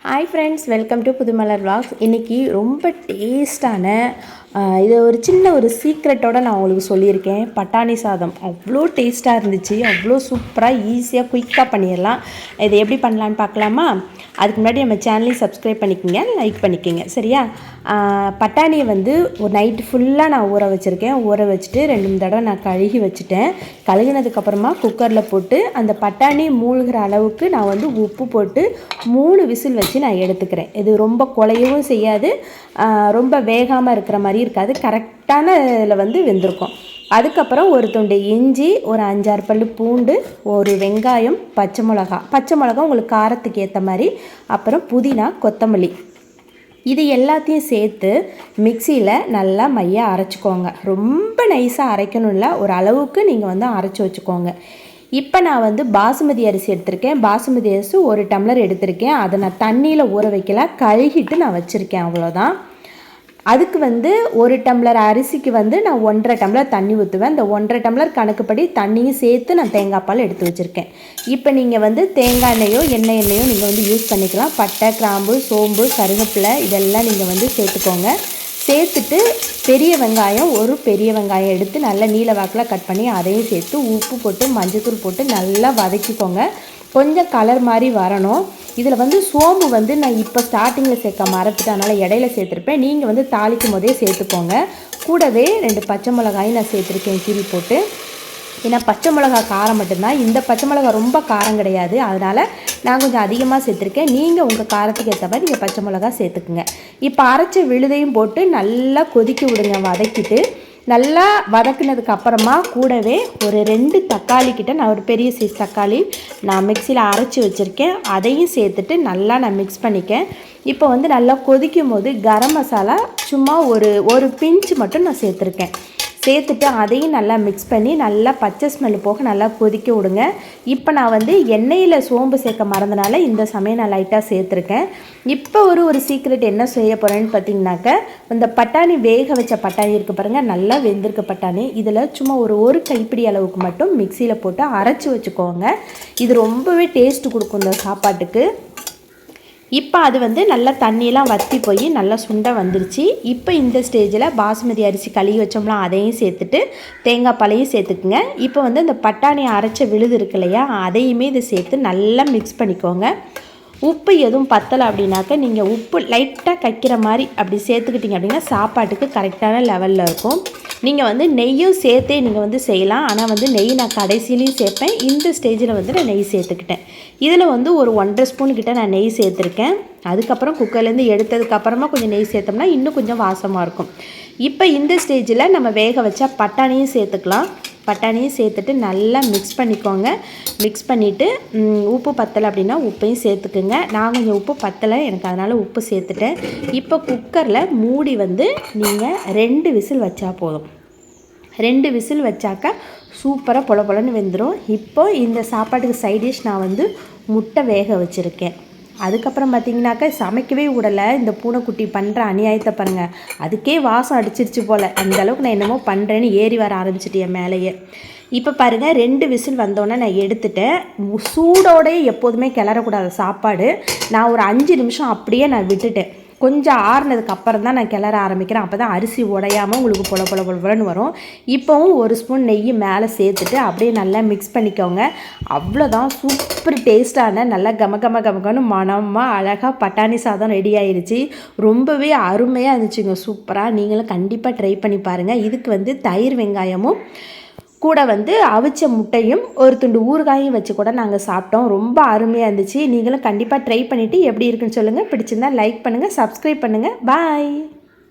Hi friends, welcome to Pudhumalar vlogs. இன்றைக்கி ரொம்ப டேஸ்டான இது ஒரு சின்ன ஒரு சீக்ரெட்டோடு நான் உங்களுக்கு சொல்லியிருக்கேன். பட்டாணி சாதம் அவ்வளோ டேஸ்ட்டாக இருந்துச்சு, அவ்வளோ சூப்பராக ஈஸியாக குயிக்காக பண்ணிடலாம். இதை எப்படி பண்ணலான்னு பார்க்கலாமா? அதுக்கு முன்னாடி நம்ம சேனலையும் சப்ஸ்கிரைப் பண்ணிக்கோங்க, லைக் பண்ணிக்கோங்க, சரியா? பட்டாணியை வந்து ஒரு நைட்டு ஃபுல்லாக நான் ஊற வச்சுருக்கேன். ஊற வச்சுட்டு 2-3 தடவை நான் கழுகி வச்சுட்டேன். கழுகினதுக்கப்புறமா குக்கரில் போட்டு அந்த பட்டாணி மூழ்கிற அளவுக்கு நான் வந்து உப்பு போட்டு 3 விசில் வச்சு நான் எடுத்துக்கிறேன். இது ரொம்ப குழையவும் செய்யாது, ரொம்ப வேகாமல் இருக்கிற மாதிரி இருக்காது, கரெக்டான இதில் வந்து வெந்திருக்கும். அதுக்கப்புறம் ஒரு துண்டு இஞ்சி, ஒரு 5-6 பல்லு பூண்டு, ஒரு வெங்காயம், பச்சை மிளகா உங்களுக்கு காரத்துக்கு ஏற்ற மாதிரி, அப்புறம் புதினா, கொத்தமல்லி, இது எல்லாத்தையும் சேர்த்து மிக்சியில் நல்லா மையாக அரைச்சிக்கோங்க. ரொம்ப நைஸாக அரைக்கணும் இல்லை, ஒரு அளவுக்கு நீங்கள் வந்து அரைச்சி வச்சுக்கோங்க. இப்போ நான் வந்து பாசுமதி அரிசி எடுத்திருக்கேன். பாசுமதி அரிசி 1 டம்ளர் எடுத்திருக்கேன். அதை நான் தண்ணியில் ஊற வைக்கல, கழுகிட்டு நான் வச்சுருக்கேன், அவ்வளோதான். அதுக்கு வந்து 1 டம்ளர் அரிசிக்கு வந்து நான் 1.5 டம்ளர் தண்ணி ஊற்றுவேன். இந்த 1.5 டம்ளர் கணக்குப்படி தண்ணியும் சேர்த்து நான் தேங்காய் பால் எடுத்து வச்சுருக்கேன். இப்போ நீங்கள் வந்து தேங்காய் எண்ணெயோ எண்ணெயோ நீங்கள் வந்து யூஸ் பண்ணிக்கலாம். பட்டை, கிராம்பு, சோம்பு, கருவேப்பிலை இதெல்லாம் நீங்கள் வந்து சேர்த்துக்கோங்க. சேர்த்துட்டு பெரிய வெங்காயம், ஒரு பெரிய வெங்காயம் எடுத்து நல்லா நீல வாக்கில் கட் பண்ணி அதையும் சேர்த்து உப்பு போட்டு மஞ்சள்தூள் போட்டு நல்லா வதக்கிக்கோங்க. கொஞ்சம் கலர் மாதிரி வரணும். இதில் வந்து சோம்பு வந்து நான் இப்போ ஸ்டார்டிங்கில் சேர்க்க மறந்துட்டு, அதனால் இடையில சேர்த்துருப்பேன். நீங்கள் வந்து தாளிக்கும் போதே சேர்த்துக்கோங்க. கூடவே 2 பச்சை மிளகாயும் நான் சேர்த்துருக்கேன் கீரி போட்டு. ஏன்னா பச்சை மிளகா காரம் மட்டும்தான், இந்த பச்சை மிளகா ரொம்ப காரம் கிடையாது, அதனால் நான் கொஞ்சம் அதிகமாக சேர்த்துருக்கேன். நீங்கள் உங்கள் காரத்துக்கு ஏற்ற மாதிரி நீங்கள் பச்சை மிளகா சேர்த்துக்குங்க. இப்போ அரைச்ச விழுதையும் போட்டு நல்லா கொதிக்க விடுங்க. வதக்கிட்டு நல்லா வதக்குனதுக்கு அப்புறமா கூடவே ஒரு 2 தக்காளி கிட்ட, நான் ஒரு பெரிய சைஸ் தக்காளி நான் மிக்சியில் அரைச்சி வச்சுருக்கேன், அதையும் சேர்த்துட்டு நல்லா நான் மிக்ஸ் பண்ணிக்கேன். இப்போ வந்து நல்லா கொதிக்கும் போது கரம் மசாலா சும்மா ஒரு பிஞ்சு மட்டும் நான் சேர்த்துருக்கேன். சேர்த்துட்டு அதையும் நல்லா மிக்ஸ் பண்ணி நல்லா பச்சை ஸ்மெல் போக நல்லா கொதிக்க விடுங்க. இப்போ நான் வந்து எண்ணெயில் சோம்பு சேர்க்க மறந்தனால இந்த சமயம் நான் லைட்டாக சேர்த்துருக்கேன். இப்போ ஒரு சீக்ரெட் என்ன செய்ய போகிறேன்னு பார்த்தீங்கன்னாக்க, இந்த பட்டாணி வேக வச்ச பட்டாணி இருக்குது பாருங்கள், நல்லா வெந்திருக்க பட்டாணி, இதில் சும்மா ஒரு கைப்பிடி அளவுக்கு மட்டும் மிக்சியில் போட்டு அரைச்சி வச்சுக்கோங்க. இது ரொம்பவே டேஸ்ட்டு கொடுக்கும் இந்த சாப்பாட்டுக்கு. இப்போ அது வந்து நல்லா தண்ணியெலாம் வற்றி போய் நல்லா சுண்டை வந்துருச்சு. இப்போ இந்த ஸ்டேஜில் பாசுமதி அரிசி கழுவி வச்சோம்லாம் அதையும் சேர்த்துட்டு தேங்காய் பாலையும் சேர்த்துக்குங்க. இப்போ வந்து இந்த பட்டாணி அரைச்ச விழுது இருக்கு இல்லையா, அதையுமே இதை சேர்த்து நல்லா மிக்ஸ் பண்ணிக்கோங்க. உப்பு எதுவும் பத்தலை அப்படின்னாக்க நீங்கள் உப்பு லைட்டாக கைக்கிற மாதிரி அப்படி சேர்த்துக்கிட்டிங்க அப்படின்னா சாப்பாட்டுக்கு கரெக்டான லெவலில் இருக்கும். நீங்கள் வந்து நெய்யும் சேர்த்தே நீங்கள் வந்து செய்யலாம், ஆனால் வந்து நெய் நான் கடைசியிலையும் சேர்ப்பேன். இந்த ஸ்டேஜில் வந்து நான் நெய் சேர்த்துக்கிட்டேன். இதில் வந்து ஒரு 1.5 ஸ்பூன் கிட்ட நான் நெய் சேர்த்துருக்கேன். அதுக்கப்புறம் குக்கர்லேருந்து எடுத்ததுக்கப்புறமா கொஞ்சம் நெய் சேர்த்தோம்னா இன்னும் கொஞ்சம் வாசமாக இருக்கும். இப்போ இந்த ஸ்டேஜில் நம்ம வேக வச்சா பட்டாணியும் சேர்த்துக்கலாம். பட்டாணியும் சேர்த்துட்டு நல்லா மிக்ஸ் பண்ணிக்கோங்க. மிக்ஸ் பண்ணிவிட்டு உப்பு பத்தலை அப்படின்னா உப்பையும் சேர்த்துக்குங்க. நான் கொஞ்சம் உப்பு பத்தலை எனக்கு, அதனால் உப்பு சேர்த்துட்டேன். இப்போ குக்கரில் மூடி வந்து நீங்கள் 2 விசில் வச்சா போதும். 2 விசில் வச்சாக்கா சூப்பராக பொலன்னு வெந்துடும். இப்போ இந்த சாப்பாட்டுக்கு சைட் டிஷ் நான் வந்து முட்டை வேக வச்சுருக்கேன். அதுக்கப்புறம் பார்த்திங்கனாக்கா சமைக்கவே விடலை, இந்த பூனைக்குட்டி பண்ணுற அநியாயத்தை பாருங்கள், அதுக்கே வாசம் அடிச்சிருச்சு போல், அந்தளவுக்கு நான் என்னமோ பண்ணுறேன்னு ஏறி வர ஆரம்பிச்சிட்டேன் மேலேயே. இப்போ பாருங்கள் 2 விசில் வந்தோன்னே நான் எடுத்துட்டேன். சூடோடையே எப்போதுமே கிளறக்கூடாது சாப்பாடு. நான் ஒரு 5 நிமிஷம் அப்படியே நான் விட்டுட்டேன். கொஞ்சம் ஆறுனதுக்கு அப்புறம் தான் நான் கிளற ஆரம்பிக்கிறேன். அப்போ தான் அரிசி உடையாமல் உங்களுக்கு பொலன்னு வரும். இப்போவும் 1 ஸ்பூன் நெய் மேலே சேர்த்துட்டு அப்படியே நல்லா மிக்ஸ் பண்ணிக்கோங்க. அவ்வளோதான், சூப்பர் டேஸ்டான நல்லா கமகமன்னு மனமாக அழகாக பட்டாணி சாதம் ரெடி ஆயிடுச்சு. ரொம்பவே அருமையாக இருந்துச்சுங்க, சூப்பராக. நீங்களும் கண்டிப்பாக ட்ரை பண்ணி பாருங்கள். இதுக்கு வந்து தயிர் வெங்காயமும் கூட வந்து அவிச்ச முட்டையும் ஒரு துண்டு ஊறுகாயும் வச்சு கூட நாங்கள் சாப்பிட்டோம். ரொம்ப அருமையாக இருந்துச்சு. நீங்களும் கண்டிப்பாக ட்ரை பண்ணிவிட்டு எப்படி இருக்குன்னு சொல்லுங்கள். பிடிச்சிருந்தால் லைக் பண்ணுங்கள், சப்ஸ்கிரைப் பண்ணுங்கள். பாய்.